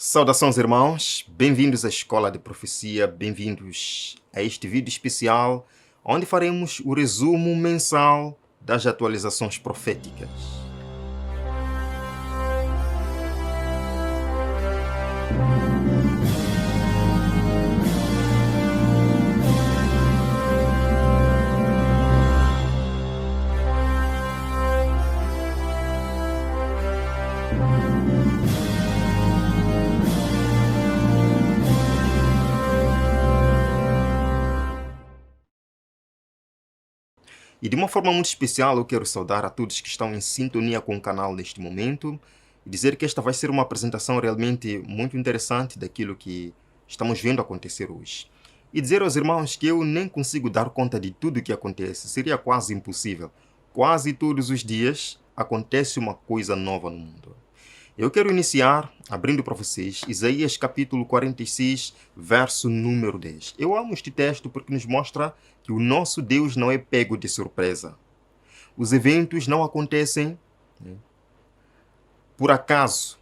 Saudações, irmãos, bem-vindos à Escola de Profecia, bem-vindos a este vídeo especial onde faremos o resumo mensal das atualizações proféticas. E de uma forma muito especial eu quero saudar a todos que estão em sintonia com o canal neste momento e dizer que esta vai ser uma apresentação realmente muito interessante daquilo que estamos vendo acontecer hoje. E dizer aos irmãos que eu nem consigo dar conta de tudo o que acontece, seria quase impossível. Quase todos os dias acontece uma coisa nova no mundo. Eu quero iniciar abrindo para vocês Isaías capítulo 46, verso número 10. Eu amo este texto porque nos mostra que o nosso Deus não é pego de surpresa. Os eventos não acontecem por acaso.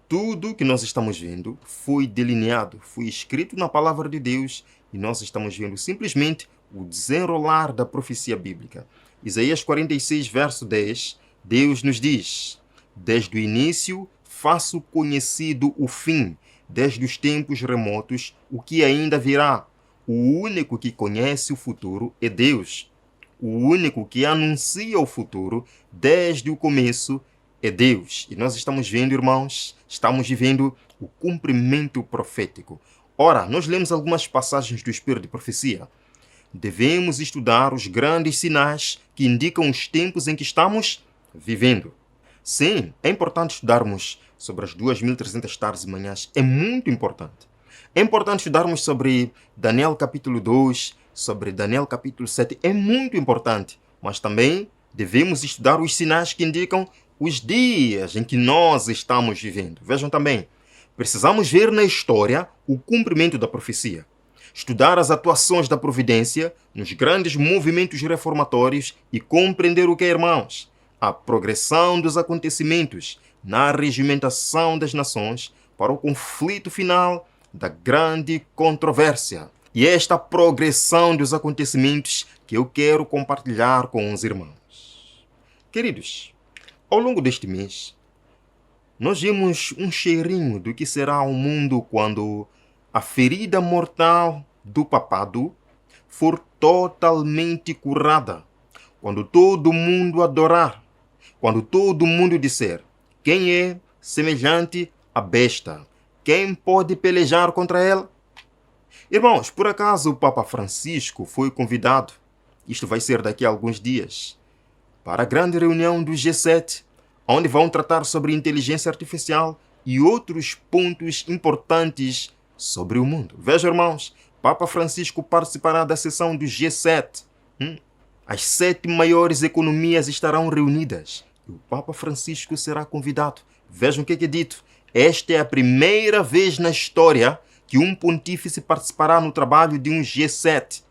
Tudo que nós estamos vendo foi delineado, foi escrito na palavra de Deus e nós estamos vendo simplesmente o desenrolar da profecia bíblica. Isaías 46, verso 10, Deus nos diz: desde o início faço conhecido o fim, desde os tempos remotos o que ainda virá. O único que conhece o futuro é Deus. O único que anuncia o futuro desde o começo é Deus. E nós estamos vendo, irmãos, estamos vivendo o cumprimento profético. Ora, nós lemos algumas passagens do Espírito de Profecia. Devemos estudar os grandes sinais que indicam os tempos em que estamos vivendo. Sim, é importante estudarmos sobre as 2.300 tardes e manhãs. É muito importante. É importante estudarmos sobre Daniel capítulo 2, sobre Daniel capítulo 7. É muito importante. Mas também devemos estudar os sinais que indicam os dias em que nós estamos vivendo. Vejam também, precisamos ver na história o cumprimento da profecia. Estudar as atuações da providência nos grandes movimentos reformatórios e compreender o que é, irmãos? A progressão dos acontecimentos na regimentação das nações para o conflito final da grande controvérsia. E esta progressão dos acontecimentos que eu quero compartilhar com os irmãos. Queridos, ao longo deste mês, nós vimos um cheirinho do que será o mundo quando a ferida mortal do papado for totalmente curada. Quando todo mundo adorar, quando todo mundo disser: quem é semelhante à besta? Quem pode pelejar contra ela? Irmãos, por acaso o Papa Francisco foi convidado, isto vai ser daqui a alguns dias, para a grande reunião do G7, onde vão tratar sobre inteligência artificial e outros pontos importantes sobre o mundo. Vejam, irmãos, Papa Francisco participará da sessão do G7. As 7 maiores economias estarão reunidas e o Papa Francisco será convidado. Vejam o que é dito. Esta é a primeira vez na história que um pontífice participará no trabalho de um G7.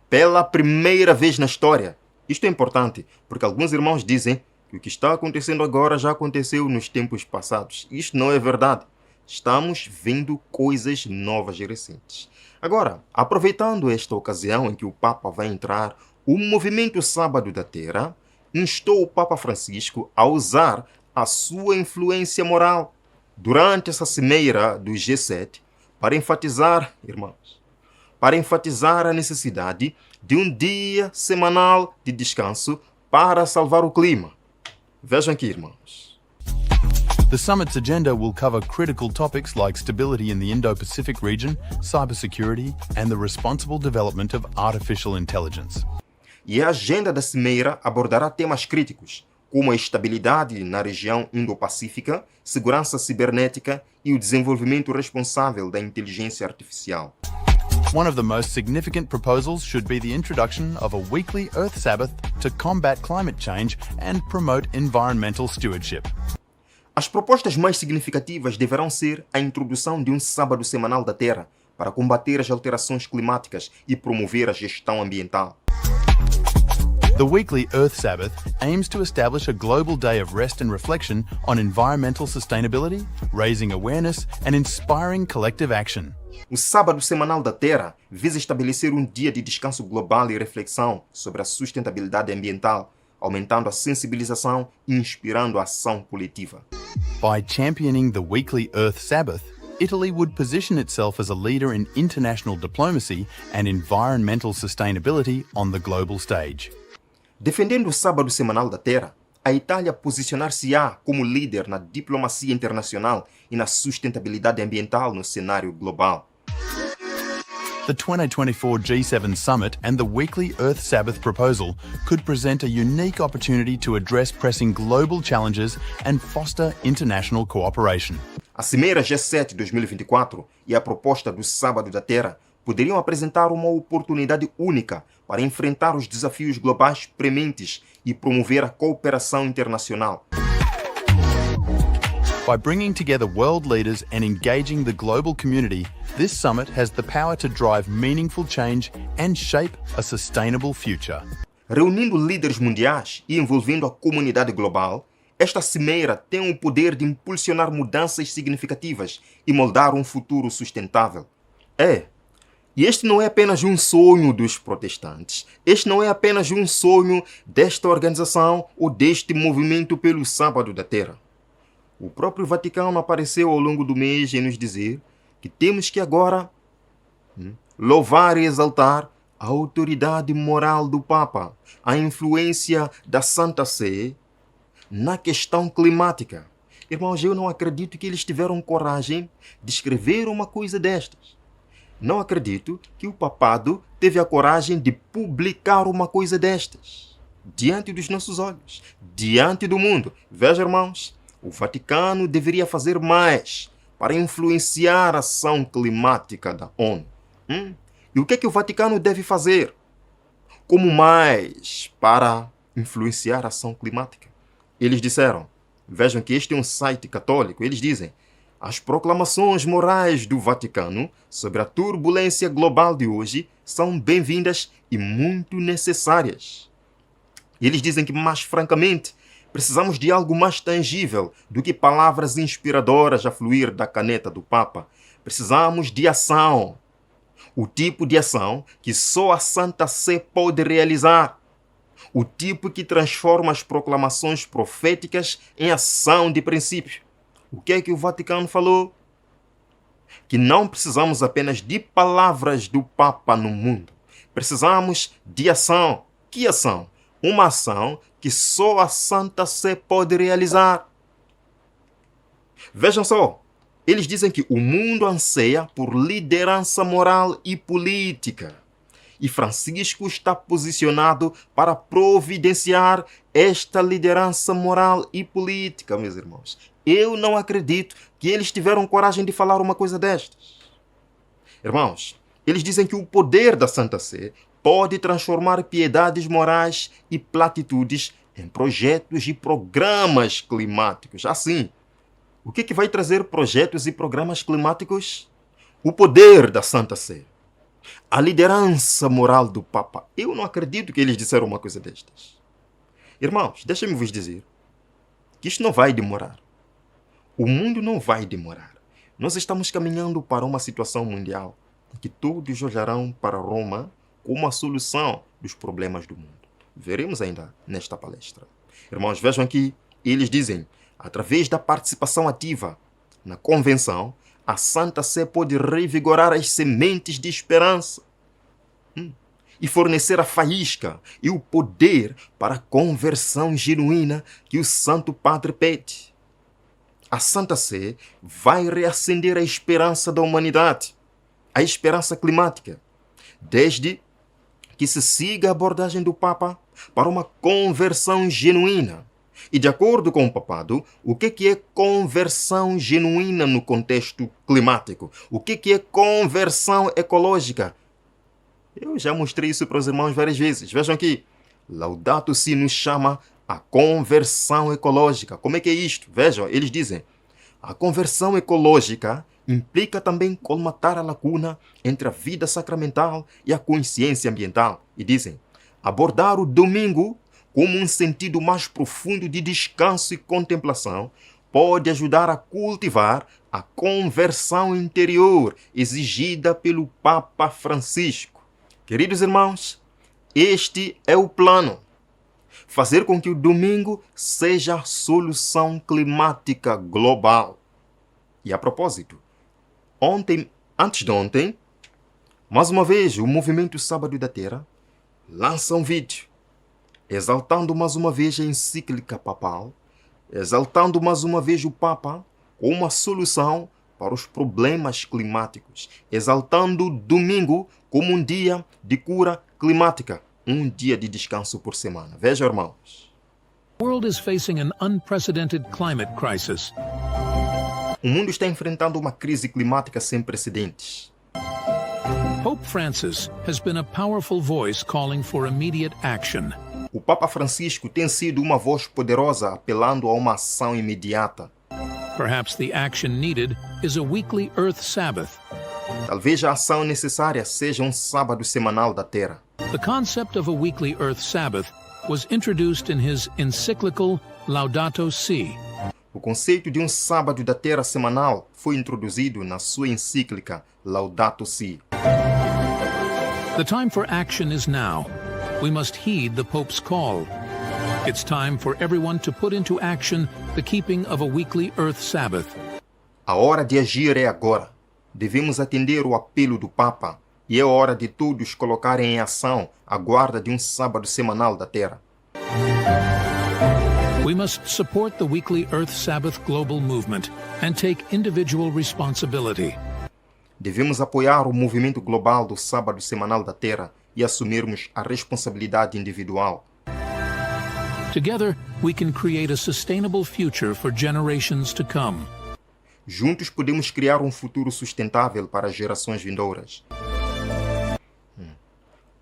Pela primeira vez na história. Isto é importante, porque alguns irmãos dizem que o que está acontecendo agora já aconteceu nos tempos passados. Isto não é verdade. Estamos vendo coisas novas e recentes. Agora, aproveitando esta ocasião em que o Papa vai entrar, o Movimento Sábado da Terra instou o Papa Francisco a usar a sua influência moral durante essa cimeira do G7 para enfatizar, irmãos, a necessidade de um dia semanal de descanso para salvar o clima. Vejam aqui, irmãos. The summit's agenda will cover critical topics like stability in the Indo-Pacific region, cybersecurity, and the responsible development of artificial intelligence. E a agenda da cimeira abordará temas críticos, como a estabilidade na região Indo-Pacífica, segurança cibernética e o desenvolvimento responsável da inteligência artificial. One of the most significant proposals should be the introduction of a weekly Earth Sabbath to combat climate change and promote environmental stewardship. As propostas mais significativas deverão ser a introdução de um sábado semanal da Terra para combater as alterações climáticas e promover a gestão ambiental. The weekly Earth Sabbath aims to establish a global day of rest and reflection on environmental sustainability, raising awareness, and inspiring collective action. O Sábado Semanal da Terra visa estabelecer um dia de descanso global e reflexão sobre a sustentabilidade ambiental, aumentando a sensibilização e inspirando a ação coletiva. By championing the weekly Earth Sabbath, Italy would position itself as a leader in international diplomacy and environmental sustainability on the global stage. Defendendo o Sábado Semanal da Terra, a Itália posicionar-se-á como líder na diplomacia internacional e na sustentabilidade ambiental no cenário global. The 2024 G7 Summit and the weekly Earth Sabbath proposal could present a unique opportunity to address pressing global challenges and foster international cooperation. A Cimeira G7 2024 e a proposta do Sábado da Terra poderiam apresentar uma oportunidade única para enfrentar os desafios globais prementes e promover a cooperação internacional. By bringing together world leaders and engaging the global community, this summit has the power to drive meaningful change and shape a sustainable future. Reunindo líderes mundiais e envolvendo a comunidade global, esta cimeira tem o poder de impulsionar mudanças significativas e moldar um futuro sustentável. E este não é apenas um sonho dos protestantes. Este não é apenas um sonho desta organização ou deste movimento pelo Sábado da Terra. O próprio Vaticano apareceu ao longo do mês em nos dizer que temos que agora louvar e exaltar a autoridade moral do Papa, a influência da Santa Sé na questão climática. Irmãos, eu não acredito que eles tiveram coragem de escrever uma coisa destas. Não acredito que o papado teve a coragem de publicar uma coisa destas diante dos nossos olhos, diante do mundo. Veja, irmãos, o Vaticano deveria fazer mais para influenciar a ação climática da ONU. E o que é que o Vaticano deve fazer? Como mais para influenciar a ação climática? Eles disseram, vejam que este é um site católico, eles dizem: as proclamações morais do Vaticano sobre a turbulência global de hoje são bem-vindas e muito necessárias. Eles dizem que, mais francamente, precisamos de algo mais tangível do que palavras inspiradoras a fluir da caneta do Papa. Precisamos de ação. O tipo de ação que só a Santa Sé pode realizar. O tipo que transforma as proclamações proféticas em ação de princípio. O que é que o Vaticano falou? Que não precisamos apenas de palavras do Papa no mundo. Precisamos de ação. Que ação? Uma ação que só a Santa Sé pode realizar. Vejam só, eles dizem que o mundo anseia por liderança moral e política. E Francisco está posicionado para providenciar esta liderança moral e política, meus irmãos. Eu não acredito que eles tiveram coragem de falar uma coisa destas. Irmãos, eles dizem que o poder da Santa Sé pode transformar piedades morais e platitudes em projetos e programas climáticos. Assim, o que vai trazer projetos e programas climáticos? O poder da Santa Sé. A liderança moral do Papa. Eu não acredito que eles disseram uma coisa destas. Irmãos, deixem-me vos dizer que isto não vai demorar. O mundo não vai demorar. Nós estamos caminhando para uma situação mundial em que todos olharão para Roma como a solução dos problemas do mundo. Veremos ainda nesta palestra. Irmãos, vejam aqui, eles dizem, através da participação ativa na convenção, a Santa Sé pode revigorar as sementes de esperança e fornecer a faísca e o poder para a conversão genuína que o Santo Padre pede. A Santa Sé vai reacender a esperança da humanidade, a esperança climática, desde que se siga a abordagem do Papa para uma conversão genuína. E de acordo com o papado, o que é conversão genuína no contexto climático? O que é conversão ecológica? Eu já mostrei isso para os irmãos várias vezes. Vejam aqui, Laudato Si nos chama a conversão ecológica. Como é que é isto? Vejam, eles dizem, a conversão ecológica implica também colmatar a lacuna entre a vida sacramental e a consciência ambiental. E dizem, Abordar o domingo como um sentido mais profundo de descanso e contemplação pode ajudar a cultivar a conversão interior exigida pelo Papa Francisco. Queridos irmãos, este é o plano. Fazer com que o domingo seja a solução climática global. E a propósito, antes de ontem, mais uma vez o Movimento Sábado da Terra lança um vídeo exaltando mais uma vez a encíclica papal, exaltando mais uma vez o Papa como uma solução para os problemas climáticos, exaltando o domingo como um dia de cura climática, um dia de descanso por semana. Veja, irmãos. The world is facing an unprecedented climate crisis. O mundo está enfrentando uma crise climática sem precedentes. Pope Francis has been a powerful voice calling for immediate action. O Papa Francisco tem sido uma voz poderosa apelando a uma ação imediata. Perhaps the action needed is a weekly Earth Sabbath. Talvez a ação necessária seja um sábado semanal da Terra. The concept of a weekly Earth Sabbath was introduced in his encyclical Laudato Si. O conceito de um sábado da Terra semanal foi introduzido na sua encíclica Laudato Si. The time for action is now. We must heed the Pope's call. It's time for everyone to put into action the keeping of a weekly Earth Sabbath. A hora de agir é agora. Devemos atender o apelo do Papa e é hora de todos colocarem em ação a guarda de um sábado semanal da Terra. We must support the weekly Earth Sabbath global movement and take individual responsibility. Devemos apoiar o movimento global do sábado semanal da Terra e assumirmos a responsabilidade individual. Together, we can create a sustainable future for generations to come. Juntos podemos criar um futuro sustentável para as gerações vindouras.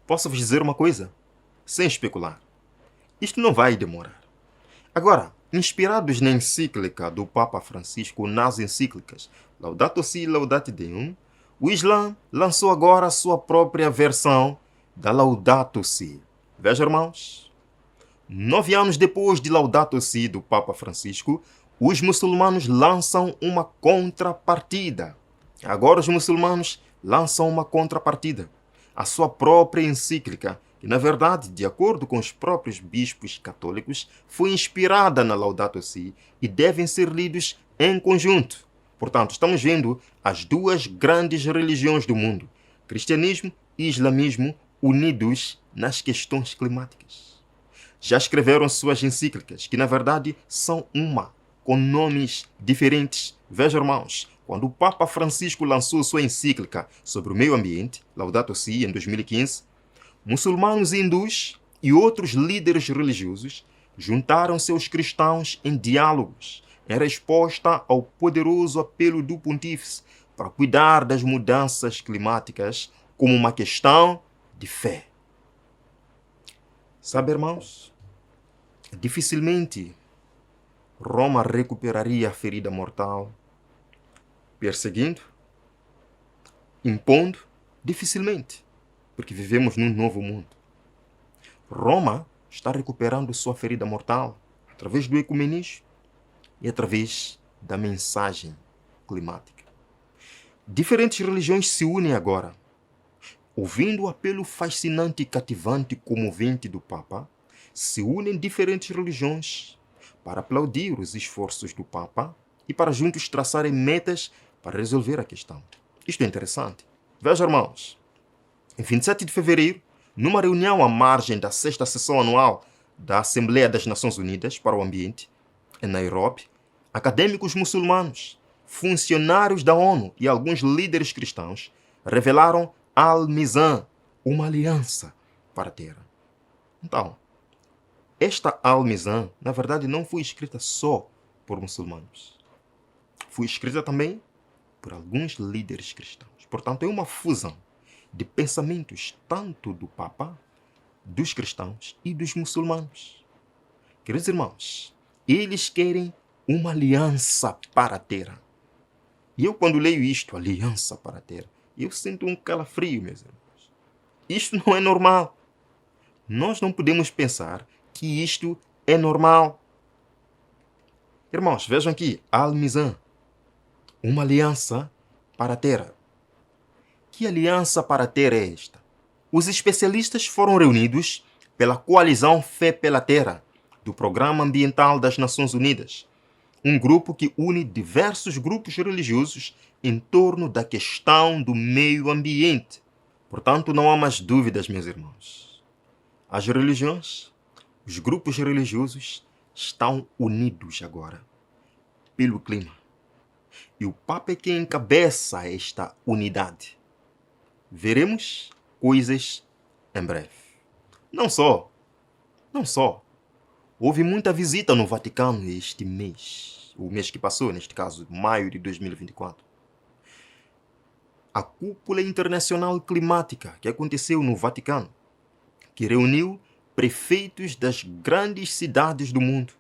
Posso vos dizer uma coisa? Sem especular. Isto não vai demorar. Agora, inspirados na encíclica do Papa Francisco, nas encíclicas Laudato Si e Laudate Deum, o Islã lançou agora a sua própria versão da Laudato Si. Veja, irmãos. 9 anos depois de Laudato Si do Papa Francisco, os muçulmanos lançam uma contrapartida. Agora os muçulmanos lançam uma contrapartida. A sua própria encíclica, que na verdade, de acordo com os próprios bispos católicos, foi inspirada na Laudato Si e devem ser lidos em conjunto. Portanto, estamos vendo as duas grandes religiões do mundo, cristianismo e islamismo, unidos nas questões climáticas. Já escreveram suas encíclicas, que na verdade são uma, com nomes diferentes. Veja, irmãos, quando o Papa Francisco lançou sua encíclica sobre o meio ambiente, Laudato Si, em 2015, muçulmanos e hindus e outros líderes religiosos juntaram seus cristãos em diálogos, em resposta ao poderoso apelo do pontífice para cuidar das mudanças climáticas como uma questão de fé. Sabe, irmãos, dificilmente Roma recuperaria a ferida mortal, perseguindo, impondo, dificilmente, porque vivemos num novo mundo. Roma está recuperando sua ferida mortal através do ecumenismo e através da mensagem climática. Diferentes religiões se unem agora. Ouvindo o apelo fascinante e cativante e comovente do Papa, se unem diferentes religiões para aplaudir os esforços do Papa e para juntos traçarem metas para resolver a questão. Isto é interessante. Veja, irmãos, em 27 de fevereiro, numa reunião à margem da 6ª sessão anual da Assembleia das Nações Unidas para o Ambiente, em Nairobi, acadêmicos muçulmanos, funcionários da ONU e alguns líderes cristãos revelaram Al-Mizan, uma aliança para a Terra. Então, esta Al-Mizan, na verdade, não foi escrita só por muçulmanos. Foi escrita também por alguns líderes cristãos. Portanto, é uma fusão de pensamentos tanto do Papa, dos cristãos e dos muçulmanos. Queridos irmãos, eles querem uma aliança para a Terra. E eu, quando leio isto, aliança para a Terra, eu sinto um calafrio, meus irmãos. Isto não é normal. nós não podemos pensar que isto é normal. Irmãos, vejam aqui, Al-Mizan, uma aliança para a terra. Que aliança para a terra é esta? Os especialistas foram reunidos pela Coalizão Fé pela Terra, do Programa Ambiental das Nações Unidas, um grupo que une diversos grupos religiosos em torno da questão do meio ambiente. Portanto, não há mais dúvidas, meus irmãos. As religiões, os grupos religiosos estão unidos agora pelo clima. E o Papa é quem encabeça esta unidade. Veremos coisas em breve. Não só. Houve muita visita no Vaticano este mês. O mês que passou, neste caso, maio de 2024. A Cúpula Internacional Climática que aconteceu no Vaticano, que reuniu prefeitos das grandes cidades do mundo,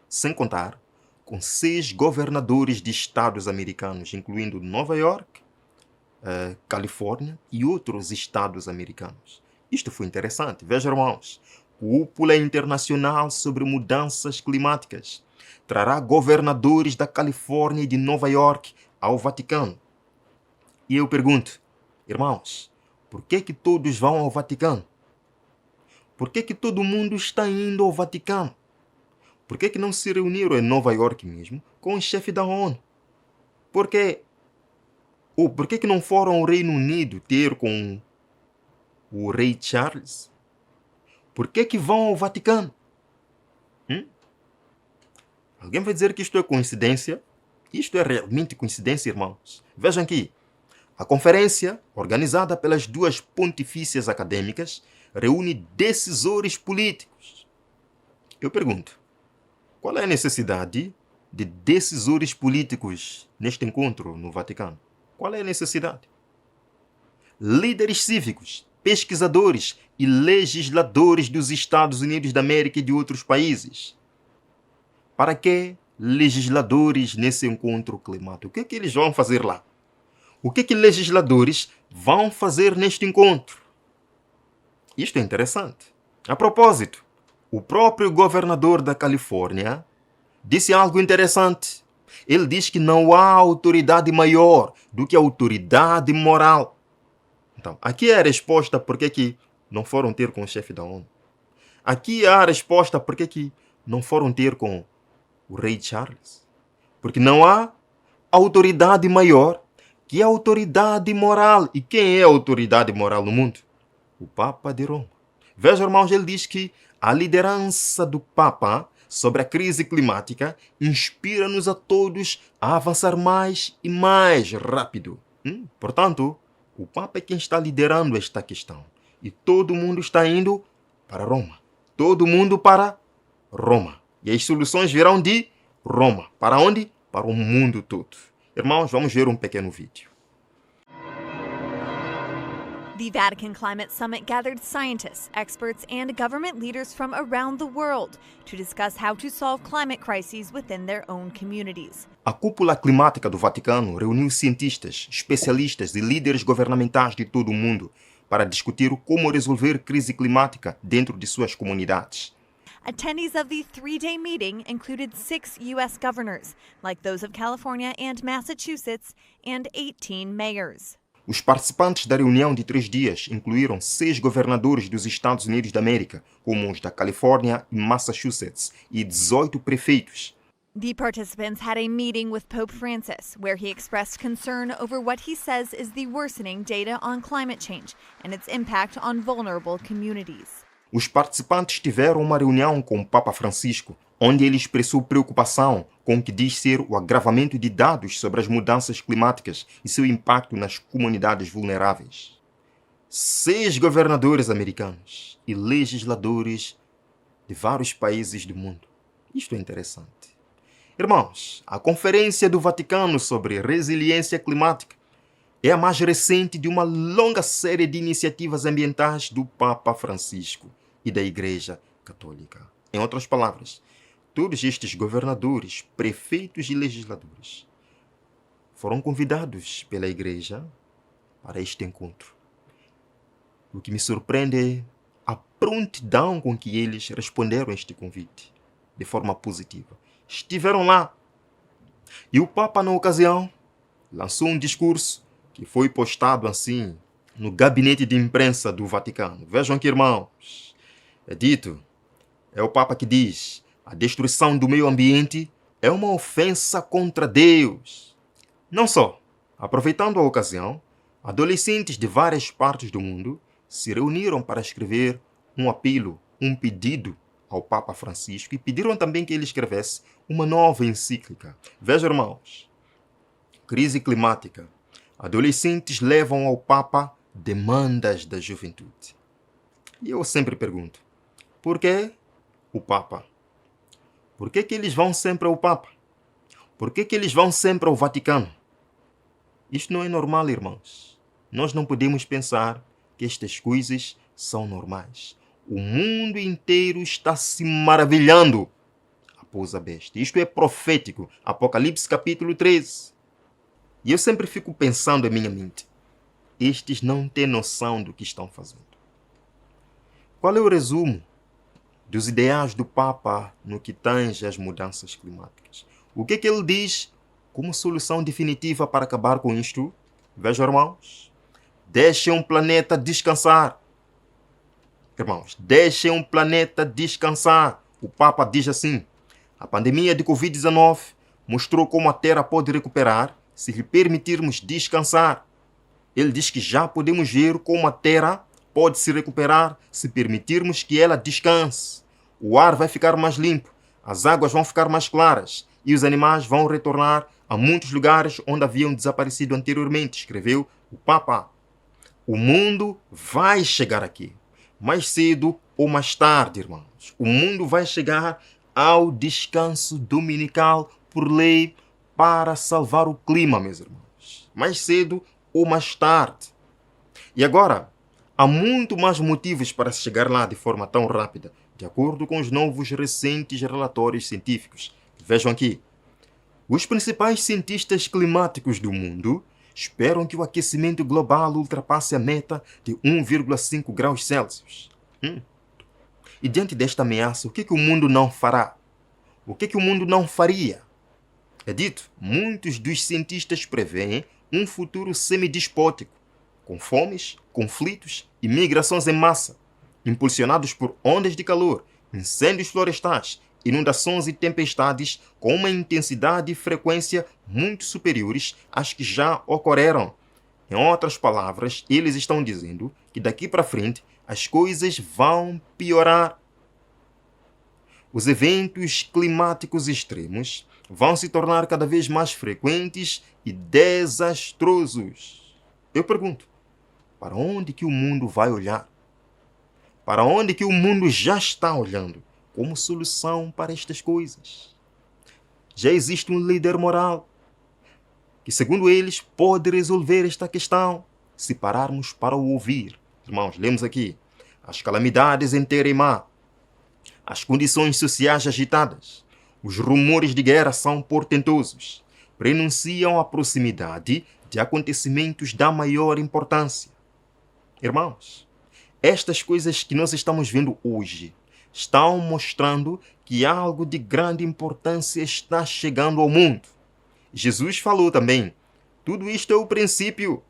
sem contar com 6 governadores de estados americanos, incluindo Nova York, Califórnia e outros estados americanos. Isto foi interessante. Vejam, irmãos, Cúpula Internacional sobre Mudanças Climáticas trará governadores da Califórnia e de Nova York ao Vaticano. E eu pergunto, irmãos, por que todos vão ao Vaticano? Por que todo mundo está indo ao Vaticano? Por que não se reuniram em Nova York mesmo com o chefe da ONU? Por que não foram ao Reino Unido ter com o rei Charles? Por que vão ao Vaticano? Alguém vai dizer que isto é coincidência? Isto é realmente coincidência, irmãos. Vejam aqui. A conferência, organizada pelas 2 pontifícias acadêmicas, reúne decisores políticos. Eu pergunto, qual é a necessidade de decisores políticos neste encontro no Vaticano? Qual é a necessidade? Líderes cívicos, pesquisadores e legisladores dos Estados Unidos da América e de outros países. Para que legisladores nesse encontro climático? O que é que eles vão fazer lá? O que é que legisladores vão fazer neste encontro? Isto é interessante. A propósito, o próprio governador da Califórnia disse algo interessante. Ele diz que não há autoridade maior do que a autoridade moral. Então, aqui é a resposta por que não foram ter com o chefe da ONU. Aqui é a resposta por que não foram ter com o rei Charles. Porque não há autoridade maior que a autoridade moral. E quem é a autoridade moral no mundo? O Papa de Roma. Vejam, irmãos, ele diz que a liderança do Papa sobre a crise climática inspira-nos a todos a avançar mais e mais rápido. Portanto, o Papa é quem está liderando esta questão. E todo mundo está indo para Roma. Todo mundo para Roma. E as soluções virão de Roma. Para onde? Para o mundo todo. Irmãos, vamos ver um pequeno vídeo. The Vatican Climate Summit gathered scientists, experts, and government leaders from around the world to discuss how to solve climate crises within their own communities. A Cúpula Climática do Vaticano reuniu cientistas, especialistas e líderes governamentais de todo o mundo para discutir como resolver crise climática dentro de suas comunidades. Attendees of the 3-day meeting included 6 U.S. governors, like those of California and Massachusetts, and 18 mayors. Os participantes da reunião de 3 dias incluíram 6 governadores dos Estados Unidos da América, como os da Califórnia e Massachusetts, e 18 prefeitos. The participants had a meeting with Pope Francis, where he expressed concern over what he says is the worsening data on climate change and its impact on vulnerable communities. Os participantes tiveram uma reunião com o Papa Francisco, onde ele expressou preocupação com o que diz ser o agravamento de dados sobre as mudanças climáticas e seu impacto nas comunidades vulneráveis. 6 governadores americanos e legisladores de vários países do mundo. Isto é interessante. Irmãos, a Conferência do Vaticano sobre Resiliência Climática é a mais recente de uma longa série de iniciativas ambientais do Papa Francisco e da Igreja Católica. Em outras palavras, todos estes governadores, prefeitos e legisladores foram convidados pela Igreja para este encontro. O que me surpreende é a prontidão com que eles responderam a este convite, de forma positiva. Estiveram lá. E o Papa, na ocasião, lançou um discurso que foi postado assim no gabinete de imprensa do Vaticano. Vejam aqui, irmãos. É o Papa que diz: a destruição do meio ambiente é uma ofensa contra Deus. Não só. Aproveitando a ocasião, adolescentes de várias partes do mundo se reuniram para escrever um apelo, um pedido ao Papa Francisco e pediram também que ele escrevesse uma nova encíclica. Vejam, irmãos. Crise climática. Adolescentes levam ao Papa demandas da juventude. E eu sempre pergunto, por que o Papa? Por que eles vão sempre ao Papa? Por que eles vão sempre ao Vaticano? Isto não é normal, irmãos. Nós não podemos pensar que estas coisas são normais. O mundo inteiro está se maravilhando após a besta. Isto é profético. Apocalipse capítulo 13. E eu sempre fico pensando em minha mente, estes não têm noção do que estão fazendo. Qual é o resumo dos ideais do Papa no que tange às mudanças climáticas? O que ele diz como solução definitiva para acabar com isto? Vejam, irmãos. Deixem o planeta descansar. Irmãos, deixem o planeta descansar. O Papa diz assim: a pandemia de Covid-19 mostrou como a Terra pode recuperar se lhe permitirmos descansar. Ele diz que já podemos ver como a Terra pode se recuperar se permitirmos que ela descanse. O ar vai ficar mais limpo, as águas vão ficar mais claras e os animais vão retornar a muitos lugares onde haviam desaparecido anteriormente, escreveu o Papa. O mundo vai chegar aqui, mais cedo ou mais tarde, irmãos. O mundo vai chegar ao descanso dominical por lei para salvar o clima, meus irmãos. Mais cedo ou mais tarde. E agora, há muito mais motivos para se chegar lá de forma tão rápida, de acordo com os novos recentes relatórios científicos. Vejam aqui. Os principais cientistas climáticos do mundo esperam que o aquecimento global ultrapasse a meta de 1,5 graus Celsius. E diante desta ameaça, o que o mundo não fará? O que o mundo não faria? É dito, muitos dos cientistas preveem um futuro semidespótico, com fomes, conflitos e migrações em massa, impulsionados por ondas de calor, incêndios florestais, inundações e tempestades com uma intensidade e frequência muito superiores às que já ocorreram. Em outras palavras, eles estão dizendo que daqui para frente as coisas vão piorar. Os eventos climáticos extremos vão se tornar cada vez mais frequentes e desastrosos. Eu pergunto, para onde que o mundo vai olhar? Para onde que o mundo já está olhando como solução para estas coisas? Já existe um líder moral que, segundo eles, pode resolver esta questão se pararmos para o ouvir. Irmãos, lemos aqui. As calamidades em terra e mar, as condições sociais agitadas, os rumores de guerra são portentosos, prenunciam a proximidade de acontecimentos da maior importância. Irmãos, estas coisas que nós estamos vendo hoje estão mostrando que algo de grande importância está chegando ao mundo. Jesus falou também, tudo isto é o princípio.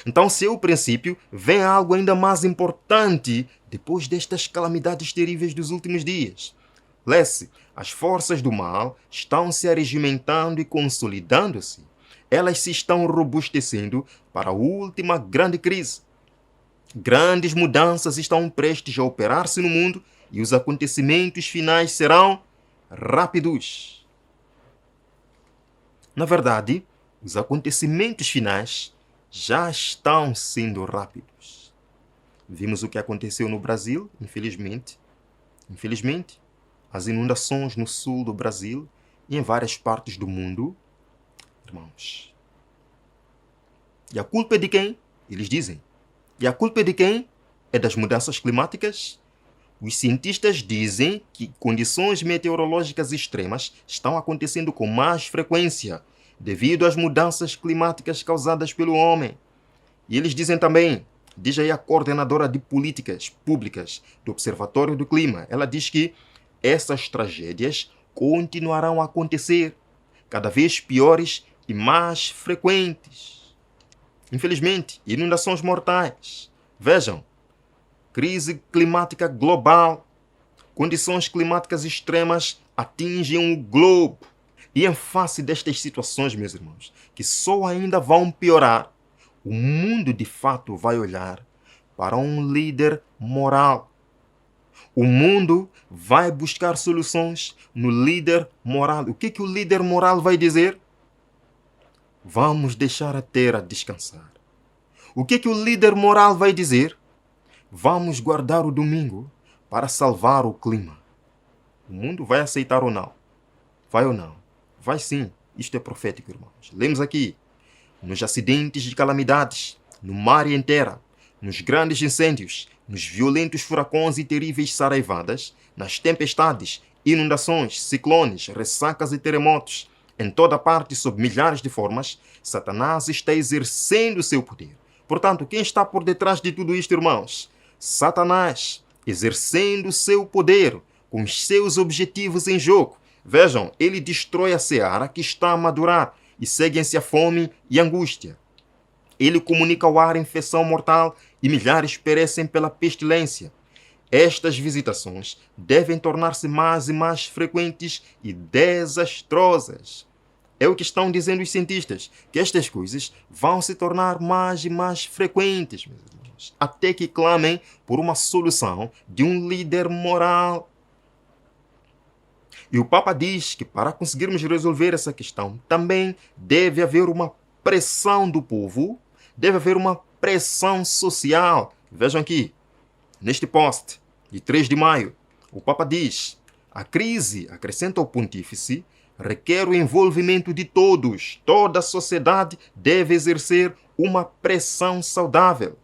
Então, se é o princípio, vem algo ainda mais importante depois destas calamidades terríveis dos últimos dias. Lê-se, as forças do mal estão se arregimentando e consolidando-se. Elas se estão robustecendo para a última grande crise. Grandes mudanças estão prestes a operar-se no mundo e os acontecimentos finais serão rápidos. Na verdade, os acontecimentos finais já estão sendo rápidos. Vimos o que aconteceu no Brasil, infelizmente. As inundações no sul do Brasil e em várias partes do mundo. Irmãos. E a culpa é de quem? Eles dizem. E a culpa é de quem? É das mudanças climáticas? Os cientistas dizem que condições meteorológicas extremas estão acontecendo com mais frequência devido às mudanças climáticas causadas pelo homem. E eles dizem também, Diz aí a coordenadora de políticas públicas do Observatório do Clima. Ela diz que essas tragédias continuarão a acontecer, cada vez piores e mais frequentes. Infelizmente, inundações mortais. Vejam, crise climática global, condições climáticas extremas atingem o globo. E em face destas situações, meus irmãos, que só ainda vão piorar, o mundo de fato vai olhar para um líder moral. O mundo vai buscar soluções no líder moral. O que o líder moral vai dizer? Vamos deixar a terra descansar. O que o líder moral vai dizer? Vamos guardar o domingo para salvar o clima. O mundo vai aceitar ou não? Vai ou não? Vai sim. Isto é profético, irmãos. Lemos aqui. Nos acidentes de calamidades, no mar e em terra, nos grandes incêndios, nos violentos furacões e terríveis saraivadas, nas tempestades, inundações, ciclones, ressacas e terremotos, em toda parte, sob milhares de formas, Satanás está exercendo o seu poder. Portanto, quem está por detrás de tudo isto, irmãos? Satanás, exercendo o seu poder, com os seus objetivos em jogo. Vejam, ele destrói a seara que está a madurar e seguem-se a fome e a angústia. Ele comunica ao ar a infecção mortal e milhares perecem pela pestilência. Estas visitações devem tornar-se mais e mais frequentes e desastrosas. É o que estão dizendo os cientistas, que estas coisas vão se tornar mais e mais frequentes, meus irmãos, até que clamem por uma solução de um líder moral. E o Papa diz que para conseguirmos resolver essa questão, também deve haver uma pressão do povo, deve haver uma pressão social. Vejam aqui, neste post de 3 de maio, o Papa diz: a crise, acrescenta o pontífice, requer o envolvimento de todos. Toda a sociedade deve exercer uma pressão saudável.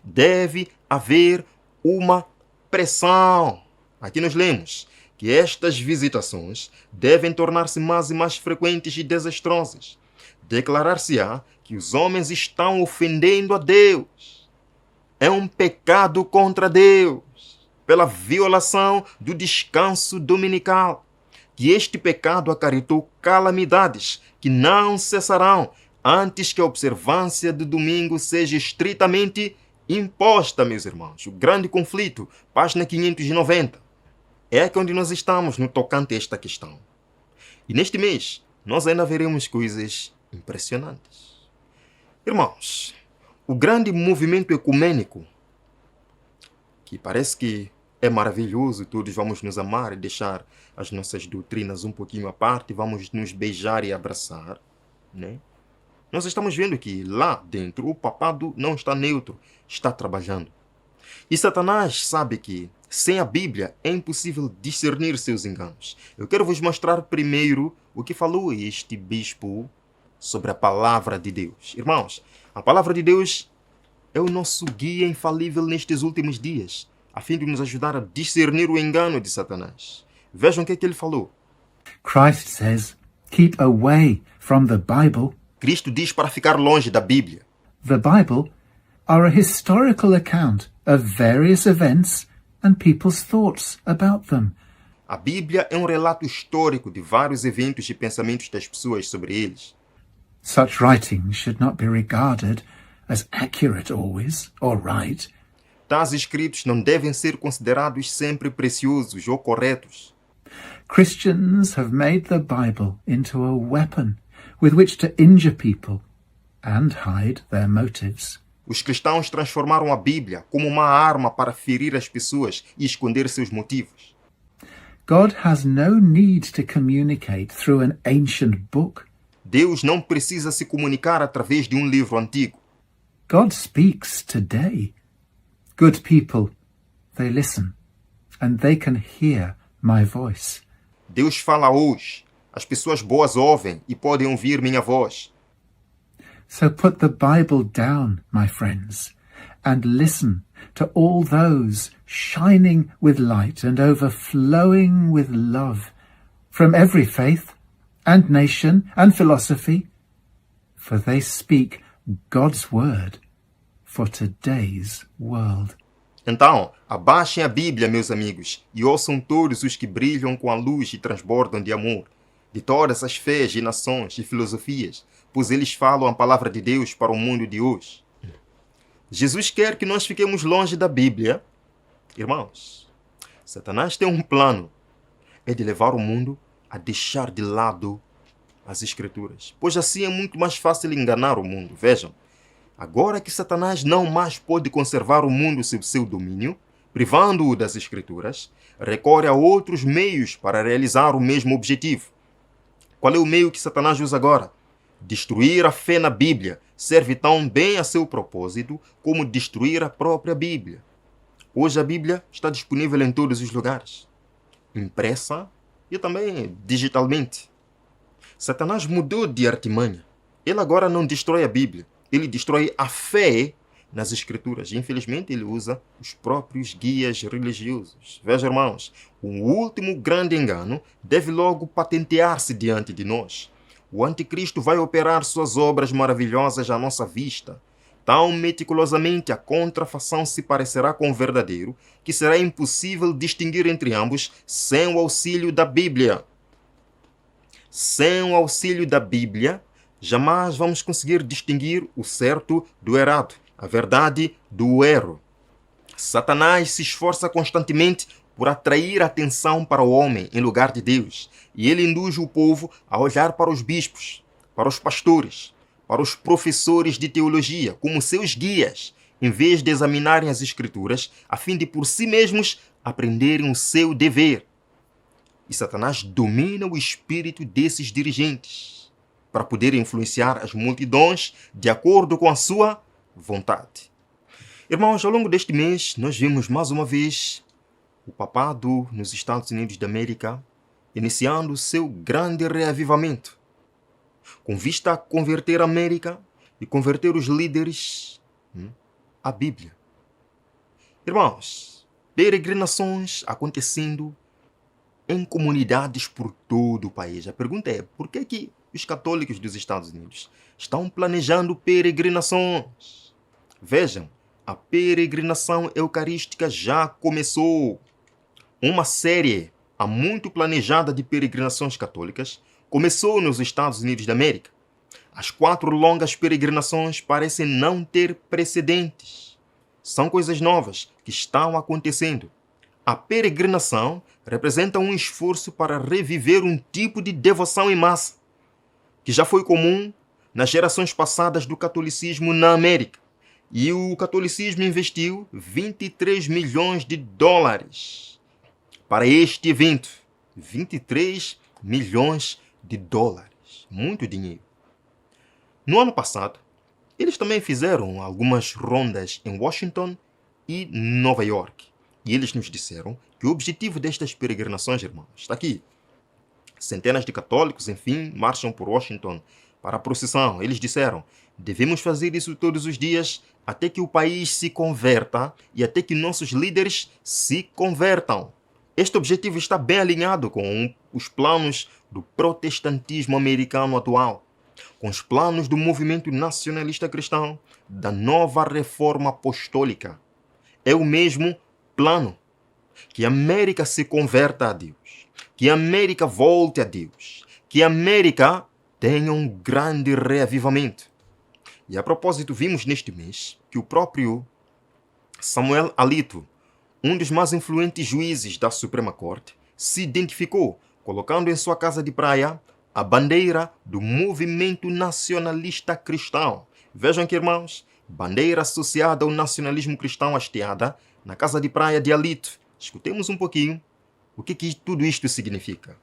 Deve haver uma pressão. Aqui nós lemos que estas visitações devem tornar-se mais e mais frequentes e desastrosas. Declarar-se-á que os homens estão ofendendo a Deus. É um pecado contra Deus, pela violação do descanso dominical, que este pecado acarretou calamidades que não cessarão antes que a observância do domingo seja estritamente imposta, meus irmãos. O grande conflito, página 590. É aqui onde nós estamos no tocante a esta questão. E neste mês, nós ainda veremos coisas impressionantes. Irmãos, o grande movimento ecumênico, que parece que é maravilhoso, todos vamos nos amar e deixar as nossas doutrinas um pouquinho à parte, vamos nos beijar e abraçar, né? Nós estamos vendo que lá dentro o papado não está neutro, está trabalhando. E Satanás sabe que sem a Bíblia é impossível discernir seus enganos. Eu quero vos mostrar primeiro o que falou este bispo sobre a palavra de Deus. Irmãos, a palavra de Deus é o nosso guia infalível nestes últimos dias, a fim de nos ajudar a discernir o engano de Satanás. Vejam o que é que ele falou. Christ says, keep away from the Bible. Cristo diz para ficar longe da Bíblia. The Bible are a historical account of various events and people's thoughts about them. A Bíblia é um relato histórico de vários eventos e pensamentos das pessoas sobre eles. Such writings should not be regarded as accurate always or right. Tais escritos não devem ser considerados sempre preciosos ou corretos. Christians have made the Bible into a weapon with which to injure people and hide their motives. Os cristãos transformaram a Bíblia como uma arma para ferir as pessoas e esconder seus motivos. God has no need to communicate through an ancient book. Deus não precisa se comunicar através de um livro antigo. God speaks today. Good people, they listen, and they can hear my voice. Deus fala hoje. As pessoas boas ouvem e podem ouvir minha voz. So put the Bible down, my friends, and listen to all those shining with light and overflowing with love from every faith and nation and philosophy, for they speak God's word for today's world. Então, abaixem a Bíblia, meus amigos, e ouçam todos os que brilham com a luz e transbordam de amor, de todas as fés e nações e filosofias, pois eles falam a palavra de Deus para o mundo de hoje. Jesus quer que nós fiquemos longe da Bíblia. Irmãos, Satanás tem um plano, é de levar o mundo a deixar de lado as Escrituras, pois assim é muito mais fácil enganar o mundo. Vejam, agora que Satanás não mais pode conservar o mundo sob seu domínio, privando-o das Escrituras, recorre a outros meios para realizar o mesmo objetivo. Qual é o meio que Satanás usa agora? Destruir a fé na Bíblia serve tão bem a seu propósito como destruir a própria Bíblia. Hoje a Bíblia está disponível em todos os lugares, impressa e também digitalmente. Satanás mudou de artimanha. Ele agora não destrói a Bíblia, ele destrói a fé nas Escrituras. Infelizmente, ele usa os próprios guias religiosos. Vejam, irmãos, o último grande engano deve logo patentear-se diante de nós. O anticristo vai operar suas obras maravilhosas à nossa vista. Tão meticulosamente a contrafação se parecerá com o verdadeiro, que será impossível distinguir entre ambos sem o auxílio da Bíblia. Sem o auxílio da Bíblia, jamais vamos conseguir distinguir o certo do errado, a verdade do erro. Satanás se esforça constantemente por atrair a atenção para o homem em lugar de Deus, e ele induz o povo a olhar para os bispos, para os pastores, para os professores de teologia como seus guias, em vez de examinarem as Escrituras, a fim de por si mesmos aprenderem o seu dever. E Satanás domina o espírito desses dirigentes para poder influenciar as multidões de acordo com a sua vontade. Irmãos, ao longo deste mês, nós vimos mais uma vez o papado nos Estados Unidos da América iniciando seu grande reavivamento, com vista a converter a América e converter os líderes à Bíblia. Irmãos, peregrinações acontecendo em comunidades por todo o país. A pergunta é, por que os católicos dos Estados Unidos estão planejando peregrinações? Vejam, a peregrinação eucarística já começou. Uma série há muito planejada de peregrinações católicas começou nos Estados Unidos da América. As 4 longas peregrinações parecem não ter precedentes. São coisas novas que estão acontecendo. A peregrinação representa um esforço para reviver um tipo de devoção em massa, que já foi comum nas gerações passadas do catolicismo na América. E o catolicismo investiu 23 milhões de dólares para este evento. 23 milhões de dólares. Muito dinheiro. No ano passado, eles também fizeram algumas rondas em Washington e Nova York. E eles nos disseram que o objetivo destas peregrinações, irmãos, está aqui. Centenas de católicos, enfim, marcham por Washington para a procissão. Eles disseram, devemos fazer isso todos os dias até que o país se converta e até que nossos líderes se convertam. Este objetivo está bem alinhado com os planos do protestantismo americano atual, com os planos do movimento nacionalista cristão, da nova reforma apostólica. É o mesmo plano, que a América se converta a Deus, que a América volte a Deus, que a América tenha um grande reavivamento. E a propósito, vimos neste mês que o próprio Samuel Alito, um dos mais influentes juízes da Suprema Corte, se identificou, colocando em sua casa de praia a bandeira do movimento nacionalista cristão. Vejam aqui, irmãos, bandeira associada ao nacionalismo cristão hasteada na casa de praia de Alito. Escutemos um pouquinho o que tudo isto significa.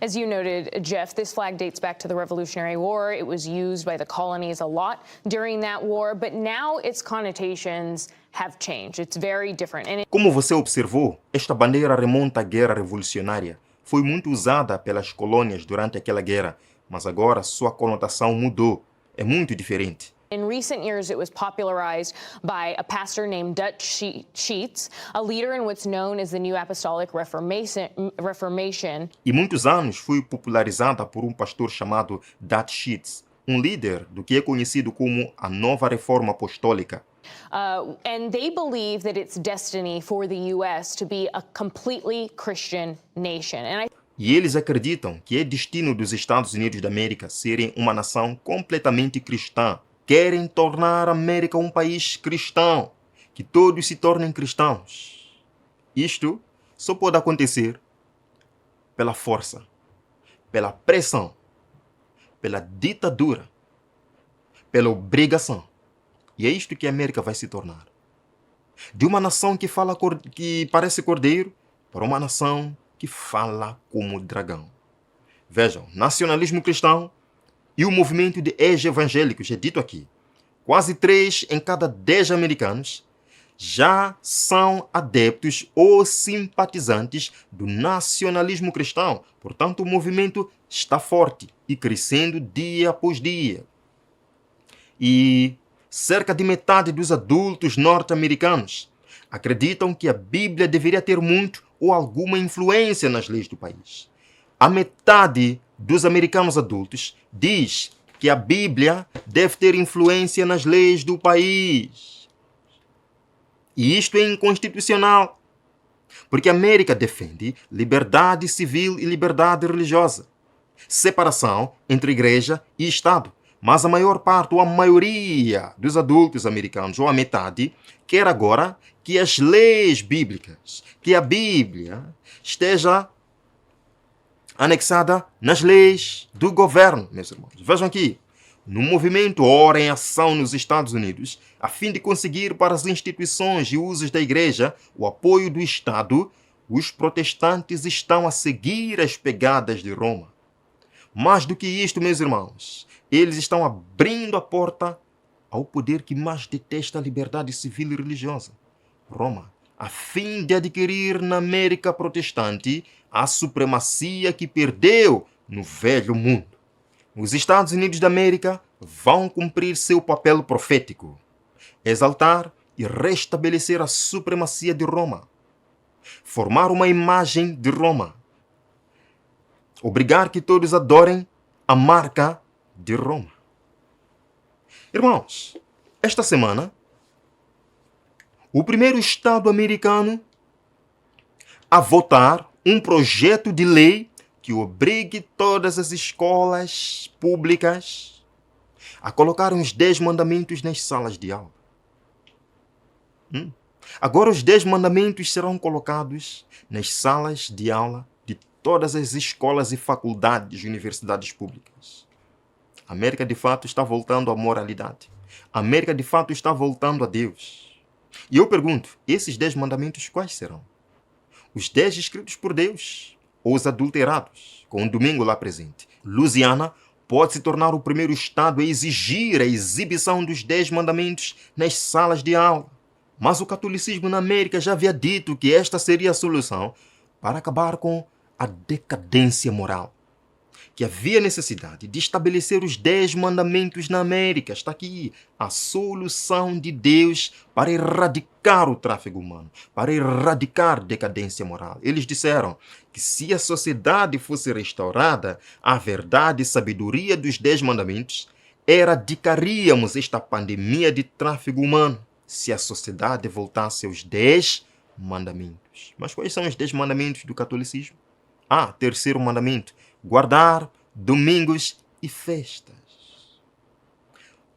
As you noted, Jeff, this flag dates back to the Revolutionary War. It was used by the colonies a lot during that war, but now its connotations have changed. It's very different. Como você observou, esta bandeira remonta à Guerra Revolucionária. Foi muito usada pelas colônias durante aquela guerra, mas agora sua conotação mudou. É muito diferente. In recent years, it was popularized by a pastor named Dutch Sheets, a leader in what's known as the New Apostolic Reformation. E muitos anos foi popularizada por um pastor chamado Dutch Sheets, um líder do que é conhecido como a Nova Reforma Apostólica. And they believe that it's destiny for the U.S. to be a completely Christian nation. E eles acreditam que é destino dos Estados Unidos da América serem uma nação completamente cristã. Querem tornar a América um país cristão, que todos se tornem cristãos. Isto só pode acontecer pela força, pela pressão, pela ditadura, pela obrigação. E é isto que a América vai se tornar. De uma nação que parece cordeiro para uma nação que fala como dragão. Vejam, nacionalismo cristão e o movimento de ex-evangélicos, é dito aqui. Quase 3 em cada 10 americanos já são adeptos ou simpatizantes do nacionalismo cristão. Portanto, o movimento está forte e crescendo dia após dia. E cerca de metade dos adultos norte-americanos acreditam que a Bíblia deveria ter muito ou alguma influência nas leis do país. A metade dos americanos adultos diz que a Bíblia deve ter influência nas leis do país. E isto é inconstitucional, porque a América defende liberdade civil e liberdade religiosa, separação entre igreja e Estado. Mas a maior parte, ou a maioria dos adultos americanos, ou a metade, quer agora que as leis bíblicas, que a Bíblia esteja anexada nas leis do governo, meus irmãos. Vejam aqui, no movimento Ora em Ação nos Estados Unidos, a fim de conseguir para as instituições e usos da igreja o apoio do Estado, os protestantes estão a seguir as pegadas de Roma. Mais do que isto, meus irmãos, eles estão abrindo a porta ao poder que mais detesta a liberdade civil e religiosa, Roma, a fim de adquirir na América protestante a supremacia que perdeu no velho mundo. Os Estados Unidos da América vão cumprir seu papel profético, exaltar e restabelecer a supremacia de Roma, formar uma imagem de Roma, obrigar que todos adorem a marca de Roma. Irmãos, esta semana, o primeiro Estado americano a votar um projeto de lei que obrigue todas as escolas públicas a colocar os 10 mandamentos nas salas de aula. Agora os 10 mandamentos serão colocados nas salas de aula de todas as escolas e faculdades e universidades públicas. A América de fato está voltando à moralidade. A América de fato está voltando a Deus. E eu pergunto, esses 10 mandamentos quais serão? Os 10 escritos por Deus ou os adulterados, com o domingo lá presente? Louisiana pode se tornar o primeiro estado a exigir a exibição dos 10 mandamentos nas salas de aula. Mas o catolicismo na América já havia dito que esta seria a solução para acabar com a decadência moral. Que havia necessidade de estabelecer os 10 mandamentos na América. Está aqui a solução de Deus para erradicar o tráfego humano, para erradicar a decadência moral. Eles disseram que se a sociedade fosse restaurada à verdade e sabedoria dos 10 mandamentos, erradicaríamos esta pandemia de tráfego humano. Se a sociedade voltasse aos 10 mandamentos. Mas quais são os 10 mandamentos do catolicismo? Terceiro mandamento: guardar domingos e festas.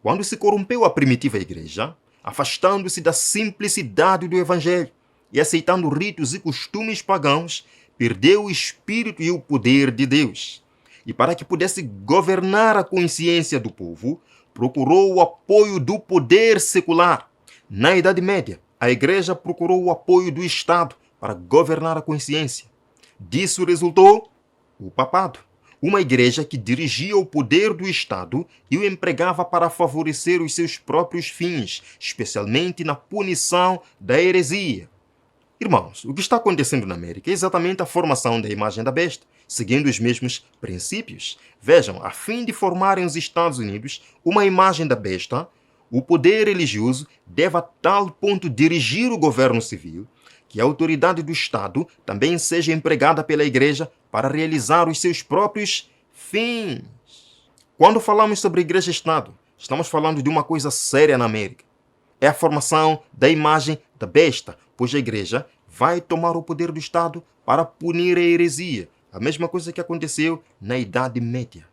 Quando se corrompeu a primitiva igreja, afastando-se da simplicidade do evangelho e aceitando ritos e costumes pagãos, perdeu o espírito e o poder de Deus. E para que pudesse governar a consciência do povo, procurou o apoio do poder secular. Na Idade Média, a igreja procurou o apoio do Estado para governar a consciência. Disso resultou o papado, uma igreja que dirigia o poder do Estado e o empregava para favorecer os seus próprios fins, especialmente na punição da heresia. Irmãos, o que está acontecendo na América é exatamente a formação da imagem da besta, seguindo os mesmos princípios. Vejam, a fim de formarem os Estados Unidos uma imagem da besta, o poder religioso deve a tal ponto dirigir o governo civil que a autoridade do Estado também seja empregada pela Igreja para realizar os seus próprios fins. Quando falamos sobre igreja-estado, estamos falando de uma coisa séria na América. É a formação da imagem da besta, pois a igreja vai tomar o poder do Estado para punir a heresia, a mesma coisa que aconteceu na Idade Média.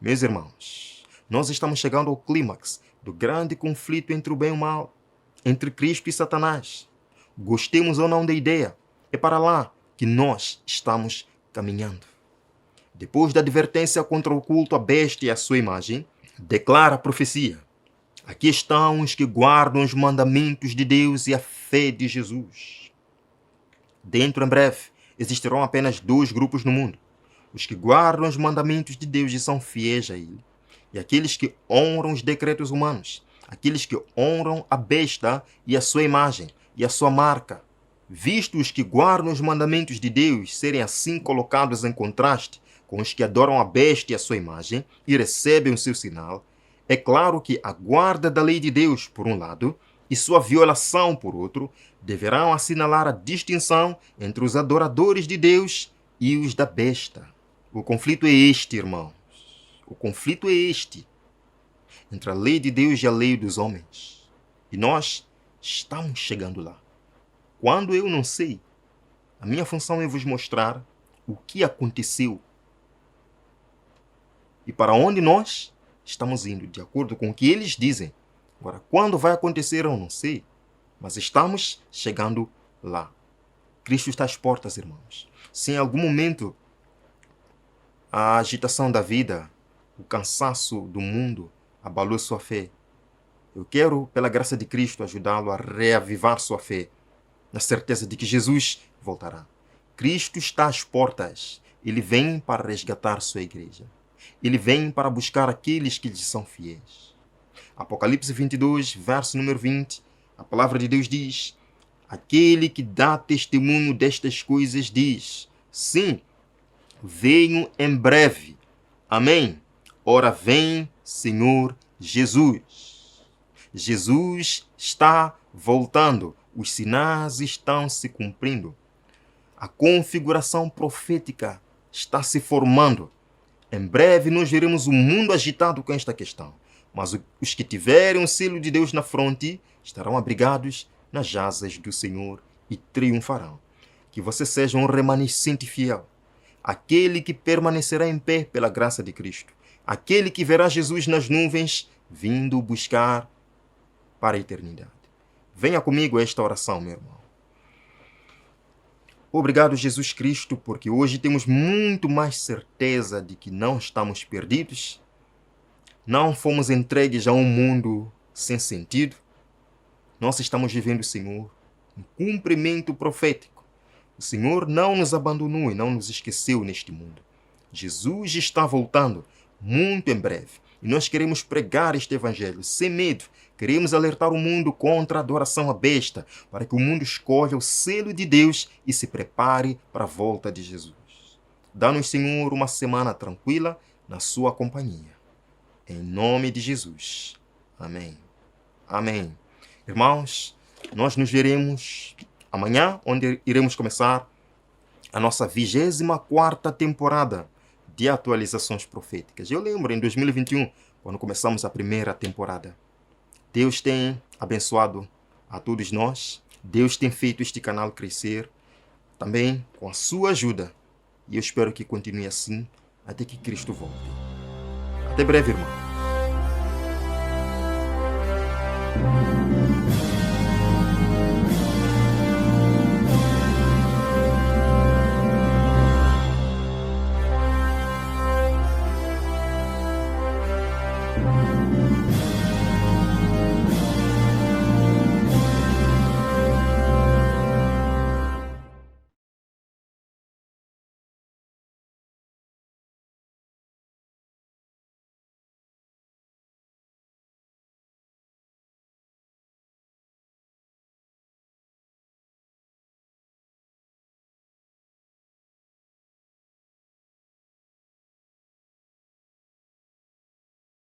Meus irmãos, nós estamos chegando ao clímax do grande conflito entre o bem e o mal, entre Cristo e Satanás. Gostemos ou não da ideia, é para lá que nós estamos caminhando. Depois da advertência contra o culto à besta e à sua imagem, declara a profecia: aqui estão os que guardam os mandamentos de Deus e a fé de Jesus. Dentro em breve, existirão apenas 2 grupos no mundo: os que guardam os mandamentos de Deus e são fiéis a Ele, e aqueles que honram os decretos humanos, aqueles que honram a besta e a sua imagem e a sua marca. Visto os que guardam os mandamentos de Deus serem assim colocados em contraste com os que adoram a besta e a sua imagem e recebem o seu sinal, é claro que a guarda da lei de Deus, por um lado, e sua violação, por outro, deverão assinalar a distinção entre os adoradores de Deus e os da besta. O conflito é este, irmãos. O conflito é este, entre a lei de Deus e a lei dos homens. E nós estamos chegando lá. Quando eu não sei, a minha função é vos mostrar o que aconteceu e para onde nós estamos indo, de acordo com o que eles dizem. Agora, quando vai acontecer, eu não sei, mas estamos chegando lá. Cristo está às portas, irmãos. Se em algum momento a agitação da vida, o cansaço do mundo abalou sua fé, eu quero, pela graça de Cristo, ajudá-lo a reavivar sua fé, na certeza de que Jesus voltará. Cristo está às portas. Ele vem para resgatar sua igreja. Ele vem para buscar aqueles que lhe são fiéis. Apocalipse 22, verso número 20, a palavra de Deus diz: aquele que dá testemunho destas coisas diz: sim, venho em breve. Amém. Ora vem, Senhor Jesus. Jesus está voltando. Os sinais estão se cumprindo. A configuração profética está se formando. Em breve nós veremos o mundo agitado com esta questão. Mas os que tiverem o selo de Deus na fronte estarão abrigados nas asas do Senhor e triunfarão. Que você seja um remanescente fiel, aquele que permanecerá em pé pela graça de Cristo, aquele que verá Jesus nas nuvens vindo buscar para a eternidade. Venha comigo a esta oração, meu irmão. Obrigado, Jesus Cristo, porque hoje temos muito mais certeza de que não estamos perdidos, não fomos entregues a um mundo sem sentido. Nós estamos vivendo, Senhor, um cumprimento profético. O Senhor não nos abandonou e não nos esqueceu neste mundo. Jesus está voltando muito em breve. E nós queremos pregar este evangelho sem medo. Queremos alertar o mundo contra a adoração à besta, para que o mundo escolha o selo de Deus e se prepare para a volta de Jesus. Dá-nos, Senhor, uma semana tranquila na sua companhia. Em nome de Jesus. Amém. Amém. Irmãos, nós nos veremos amanhã, onde iremos começar a nossa 24ª temporada de atualizações proféticas. Eu lembro, em 2021, quando começamos a primeira temporada. Deus tem abençoado a todos nós. Deus tem feito este canal crescer, também com a sua ajuda. E eu espero que continue assim até que Cristo volte. Até breve, irmão.